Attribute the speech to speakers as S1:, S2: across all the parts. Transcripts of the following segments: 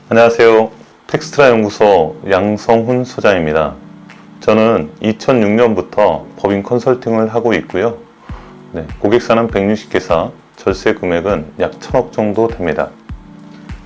S1: 안녕하세요. 텍스트라 연구소 양성훈 소장입니다. 저는 2006년부터 법인 컨설팅을 하고 있고요. 고객사는 160개사, 절세 금액은 약 1,000억 정도 됩니다.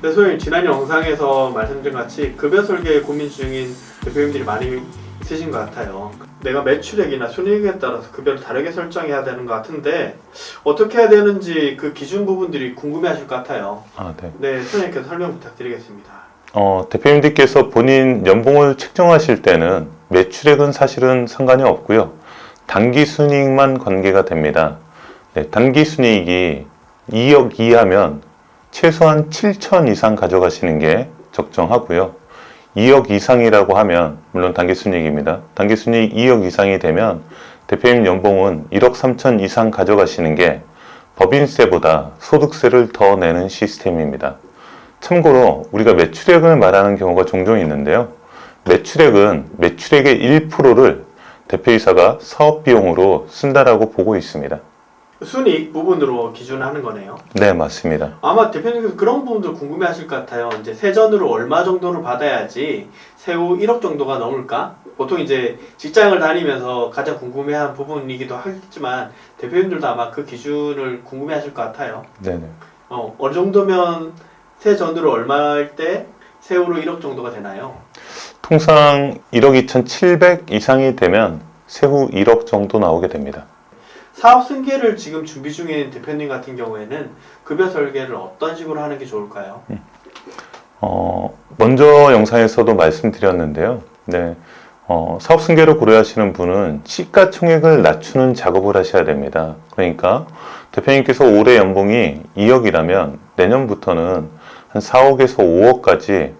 S2: 네, 소장님, 지난 영상에서 말씀드린 같이 급여 설계에 고민 중인 대표님들이 많이 있으신 것 같아요. 내가 매출액이나 순이익에 따라서 급여를 다르게 설정해야 되는 것 같은데 어떻게 해야 되는지 그 기준 부분들이 궁금해하실 것 같아요. 네, 소장님께서 설명 부탁드리겠습니다.
S1: 대표님들께서 본인 연봉을 책정하실 때는 매출액은 사실은 상관이 없고요. 단기 순이익만 관계가 됩니다. 단기 순이익이 2억 이하면 최소한 7천 이상 가져가시는 게 적정하고요. 2억 이상이라고 하면 물론 단기순이익입니다. 단기순이익 2억 이상이 되면 대표님 연봉은 1억 3천 이상 가져가시는 게 법인세보다 소득세를 더 내는 시스템입니다. 참고로 우리가 매출액을 말하는 경우가 종종 있는데요. 매출액은 매출액의 1%를 대표이사가 사업비용으로 쓴다라고 보고 있습니다.
S2: 순이익 부분으로 기준하는 거네요.
S1: 네, 맞습니다.
S2: 아마 대표님께서 그런 부분들 궁금해하실 것 같아요. 이제 세전으로 얼마 정도를 받아야지 세후 1억 정도가 넘을까? 보통 이제 직장을 다니면서 가장 궁금해하는 부분이기도 하겠지만 대표님들도 아마 그 기준을 궁금해하실 것 같아요.
S1: 네네.
S2: 어느 정도면 세전으로 얼마일 때 세후로 1억 정도가 되나요?
S1: 통상 1억 2,700 이상이 되면 세후 1억 정도 나오게 됩니다.
S2: 사업 승계를 지금 준비 중인 대표님 같은 경우에는 급여 설계를 어떤 식으로 하는 게 좋을까요?
S1: 먼저 영상에서도 말씀드렸는데요. 사업 승계를 고려하시는 분은 시가총액을 낮추는 작업을 하셔야 됩니다. 그러니까 대표님께서 올해 연봉이 2억이라면 내년부터는 한 4억에서 5억까지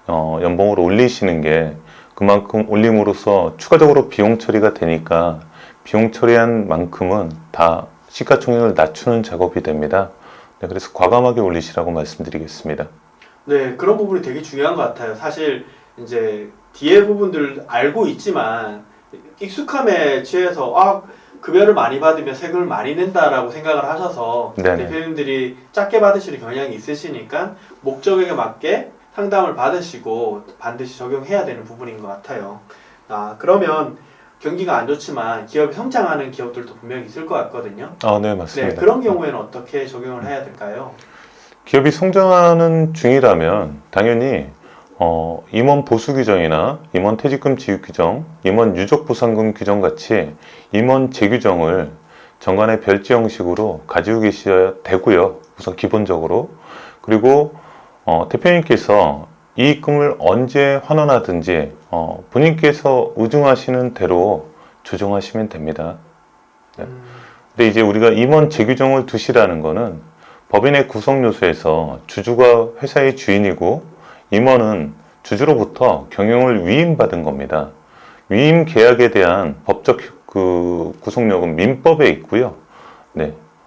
S1: 연봉을 올리시는 게 그만큼 올림으로써 추가적으로 비용 처리가 되니까 비용 처리한 만큼은 다 시가총액을 낮추는 작업이 됩니다. 그래서 과감하게 올리시라고 말씀드리겠습니다.
S2: 네, 그런 부분이 되게 중요한 것 같아요. 사실 이제 뒤에 부분들 알고 있지만 익숙함에 취해서 급여를 많이 받으면 세금을 많이 낸다라고 생각을 하셔서
S1: 네네.
S2: 대표님들이 작게 받으시는 경향이 있으시니까 목적에 맞게 상담을 받으시고 반드시 적용해야 되는 부분인 것 같아요. 그러면 경기가 안 좋지만 기업이 성장하는 기업들도 분명히 있을 것 같거든요.
S1: 네, 맞습니다.
S2: 네, 그런 경우에는 어떻게 적용을 해야 될까요?
S1: 기업이 성장하는 중이라면 당연히 임원 보수 규정이나 임원 퇴직금 지급 규정, 임원 유족 보상금 규정 같이 임원 재규정을 정관의 별지 형식으로 가지고 계셔야 되고요. 우선 기본적으로. 그리고 대표님께서 이익금을 언제 환원하든지 본인께서 의중하시는 대로 조정하시면 됩니다. 근데 이제 우리가 임원 재규정을 두시라는 거는 법인의 구성 요소에서 주주가 회사의 주인이고 임원은 주주로부터 경영을 위임받은 겁니다. 위임 계약에 대한 법적 구속력은 민법에 있고요.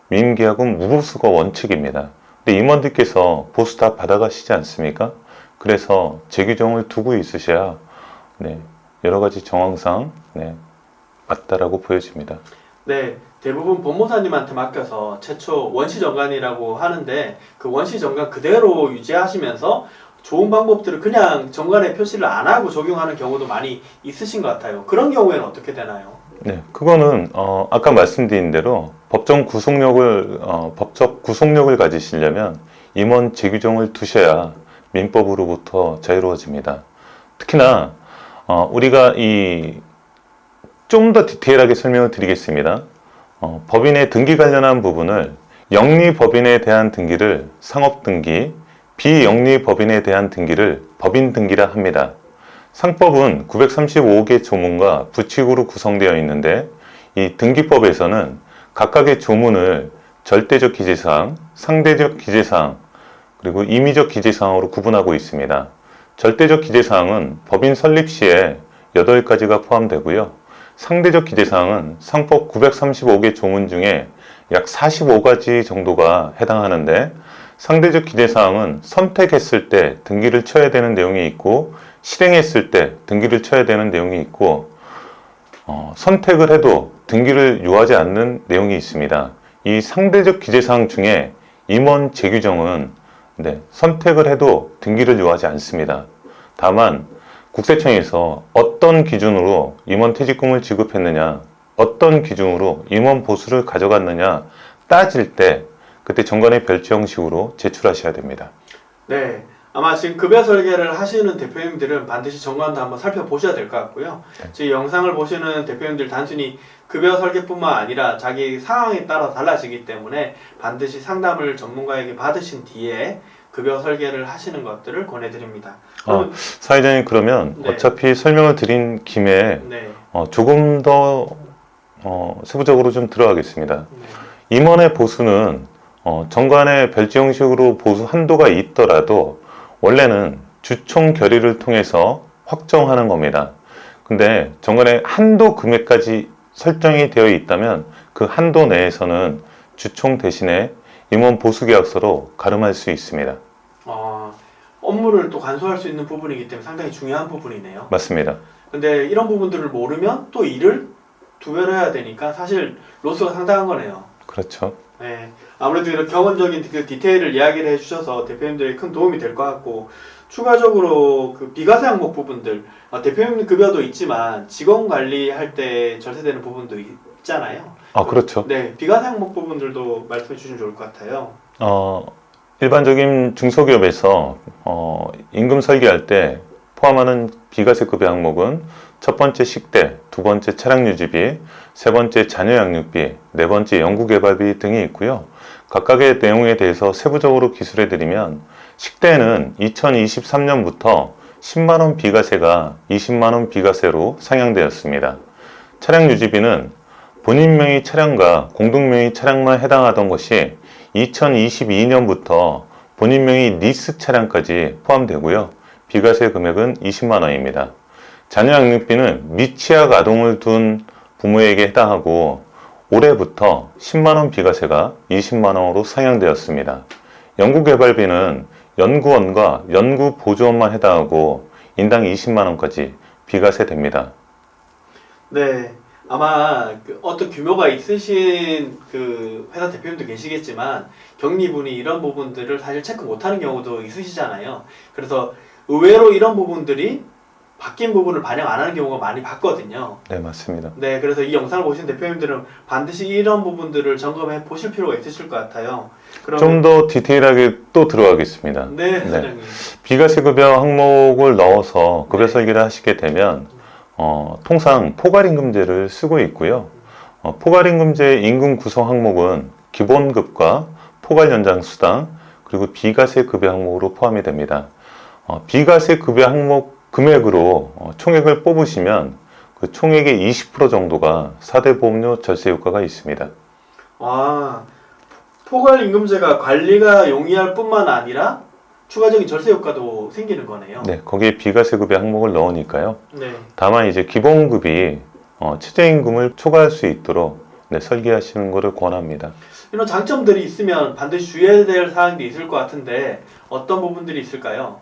S1: 위임 계약은 무보수가 원칙입니다. 근데 임원들께서 보수 다 받아가시지 않습니까? 그래서 재규정을 두고 있으셔야 여러 가지 정황상 맞다라고 보여집니다.
S2: 네, 대부분 법무사님한테 맡겨서 최초 원시정관이라고 하는데 그 원시정관 그대로 유지하시면서 좋은 방법들을 그냥 정관에 표시를 안 하고 적용하는 경우도 많이 있으신 것 같아요. 그런 경우에는 어떻게 되나요?
S1: 그거는 아까 말씀드린 대로 법적 구속력을 가지시려면 임원 재규정을 두셔야 민법으로부터 자유로워집니다. 특히나 우리가 좀 더 디테일하게 설명을 드리겠습니다. 법인의 등기 관련한 부분을 영리법인에 대한 등기를 상업등기, 비영리법인에 대한 등기를 법인등기라 합니다. 상법은 935개 조문과 부칙으로 구성되어 있는데 이 등기법에서는 각각의 조문을 절대적 기재사항, 상대적 기재사항, 그리고 임의적 기재사항으로 구분하고 있습니다. 절대적 기재사항은 법인 설립 시에 8가지가 포함되고요. 상대적 기재사항은 상법 935개 조문 중에 약 45가지 정도가 해당하는데 상대적 기재사항은 선택했을 때 등기를 쳐야 되는 내용이 있고 실행했을 때 등기를 쳐야 되는 내용이 있고 선택을 해도 등기를 요하지 않는 내용이 있습니다. 이 상대적 기재사항 중에 임원 재규정은 네, 선택을 해도 등기를 요하지 않습니다. 다만 국세청에서 어떤 기준으로 임원퇴직금을 지급했느냐, 어떤 기준으로 임원 보수를 가져갔느냐 따질 때 그때 정관의 별지 형식으로 제출하셔야 됩니다.
S2: 네. 아마 지금 급여 설계를 하시는 대표님들은 반드시 정관도 한번 살펴보셔야 될 것 같고요. 지금 영상을 보시는 대표님들 단순히 급여 설계뿐만 아니라 자기 상황에 따라 달라지기 때문에 반드시 상담을 전문가에게 받으신 뒤에 급여 설계를 하시는 것들을 권해드립니다.
S1: 사회자님 그러면
S2: 네.
S1: 어차피 설명을 드린 김에
S2: 네.
S1: 조금 더 세부적으로 좀 들어가겠습니다.
S2: 네.
S1: 임원의 보수는 정관의 별지 형식으로 보수 한도가 있더라도 원래는 주총 결의를 통해서 확정하는 겁니다. 근데 정관의 한도 금액까지 설정이 되어 있다면 그 한도 내에서는 주총 대신에 임원 보수 계약서로 가름할 수 있습니다.
S2: 업무를 또 간소화할 수 있는 부분이기 때문에 상당히 중요한 부분이네요.
S1: 맞습니다.
S2: 근데 이런 부분들을 모르면 또 일을 두 배로 해야 되니까 사실 로스가 상당한 거네요.
S1: 그렇죠.
S2: 네, 아무래도 이런 경험적인 그 디테일을 이야기를 해주셔서 대표님들이 큰 도움이 될 것 같고, 추가적으로 그 비과세 항목 부분들, 대표님 급여도 있지만 직원 관리할 때 절세되는 부분도 있잖아요.
S1: 그렇죠.
S2: 네, 비과세 항목 부분들도 말씀해 주시면 좋을 것 같아요.
S1: 일반적인 중소기업에서 임금 설계할 때 포함하는 비과세 급여 항목은 첫 번째 식대, 두 번째 차량 유지비, 세 번째 자녀 양육비, 네 번째 연구개발비 등이 있고요. 각각의 내용에 대해서 세부적으로 기술해 드리면, 식대는 2023년부터 10만원 비과세가 20만원 비과세로 상향되었습니다. 차량 유지비는 본인 명의 차량과 공동 명의 차량만 해당하던 것이 2022년부터 본인 명의 리스 차량까지 포함되고요. 비과세 금액은 20만원입니다. 자녀 양육비는 미취학 아동을 둔 부모에게 해당하고 올해부터 10만원 비과세가 20만원으로 상향되었습니다. 연구개발비는 연구원과 연구보조원만 해당하고 인당 20만원까지 비과세됩니다.
S2: 네, 아마 어떤 규모가 있으신 그 회사 대표님도 계시겠지만 경리분이 이런 부분들을 사실 체크 못하는 경우도 있으시잖아요. 그래서 의외로 이런 부분들이 바뀐 부분을 반영 안 하는 경우가 많이 봤거든요.
S1: 네, 맞습니다.
S2: 네, 그래서 이 영상을 보신 대표님들은 반드시 이런 부분들을 점검해 보실 필요가 있으실 것 같아요.
S1: 좀 더 디테일하게 또 들어가겠습니다.
S2: 네, 사장님.
S1: 비과세 급여 항목을 넣어서 급여 설계를 하시게 되면 통상 포괄임금제를 쓰고 있고요. 포괄임금제 임금 구성 항목은 기본급과 포괄연장수당 그리고 비과세 급여 항목으로 포함이 됩니다. 비과세 급여 항목 금액으로 총액을 뽑으시면 그 총액의 20% 정도가 4대 보험료 절세 효과가 있습니다.
S2: 포괄임금제가 관리가 용이할 뿐만 아니라 추가적인 절세 효과도 생기는 거네요.
S1: 네, 거기에 비과세 급여 항목을 넣으니까요.
S2: 네.
S1: 다만 이제 기본급이 최저임금을 초과할 수 있도록 설계하시는 것을 권합니다.
S2: 이런 장점들이 있으면 반드시 주의해야 될 사항이 있을 것 같은데 어떤 부분들이 있을까요?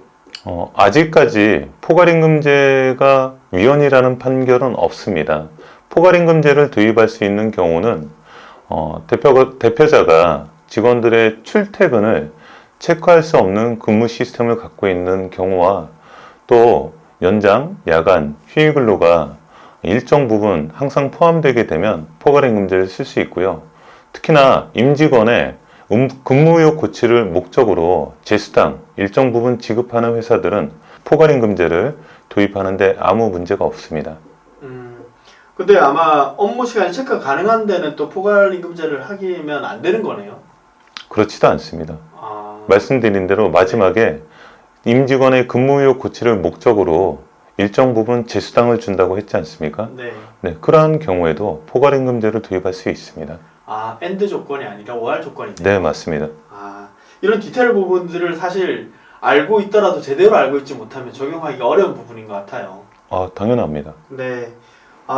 S1: 아직까지 포괄임금제가 위헌이라는 판결은 없습니다. 포괄임금제를 도입할 수 있는 경우는 대표자가 직원들의 출퇴근을 체크할 수 없는 근무 시스템을 갖고 있는 경우와 또 연장, 야간, 휴일 근로가 일정 부분 항상 포함되게 되면 포괄임금제를 쓸 수 있고요. 특히나 임직원의 근무의욕 고취를 목적으로 제수당 일정 부분 지급하는 회사들은 포괄임금제를 도입하는데 아무 문제가 없습니다.
S2: 근데 아마 업무 시간이 체크가 가능한 데는 또 포괄임금제를 하기면 안 되는 거네요.
S1: 그렇지도 않습니다. 말씀드린 대로 마지막에 임직원의 근무의욕 고취를 목적으로 일정 부분 제수당을 준다고 했지 않습니까? 네, 그러한 경우에도 포괄임금제를 도입할 수 있습니다.
S2: 엔드 조건이 아니라 OR 조건이네요.
S1: 네, 맞습니다.
S2: 이런 디테일 부분들을 사실 알고 있더라도 제대로 알고 있지 못하면 적용하기가 어려운 부분인 것 같아요.
S1: 당연합니다.
S2: 네.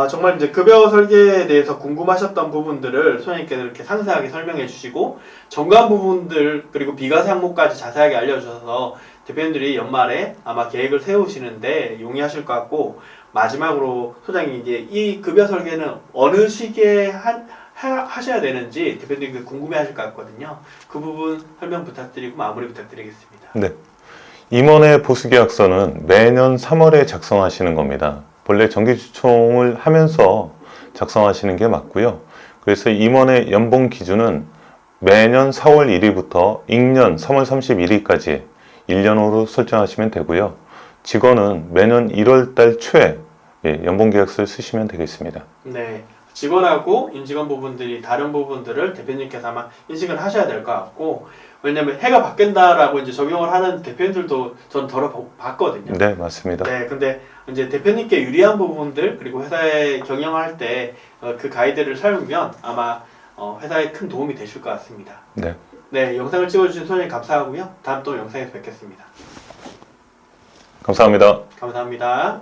S2: 정말 이제 급여 설계에 대해서 궁금하셨던 부분들을 소장님께서 이렇게 상세하게 설명해 주시고 정관 부분들 그리고 비과세 항목까지 자세하게 알려주셔서 대표님들이 연말에 아마 계획을 세우시는데 용이하실 것 같고, 마지막으로 소장님 이제 이 급여 설계는 어느 시기에 하셔야 되는지 대표님께 궁금해하실 것 같거든요. 그 부분 설명 부탁드리고 마무리 부탁드리겠습니다.
S1: 네. 임원의 보수계약서는 매년 3월에 작성하시는 겁니다. 본래 정기주총을 하면서 작성하시는 게 맞고요. 그래서 임원의 연봉 기준은 매년 4월 1일부터 익년 3월 31일까지 1년으로 설정하시면 되고요. 직원은 매년 1월 달 초에 연봉계약서를 쓰시면 되겠습니다.
S2: 네. 직원하고 임직원 부분들이 다른 부분들을 대표님께서 아마 인식을 하셔야 될 것 같고, 왜냐면 해가 바뀐다라고 이제 적용을 하는 대표님들도 전 봤거든요.
S1: 네, 맞습니다.
S2: 네, 근데 이제 대표님께 유리한 부분들 그리고 회사에 경영할 때 그 가이드를 사용하면 아마 회사에 큰 도움이 되실 것 같습니다.
S1: 네.
S2: 네, 영상을 찍어주신 소장님 감사하고요. 다음 또 영상에서 뵙겠습니다.
S1: 감사합니다.
S2: 감사합니다.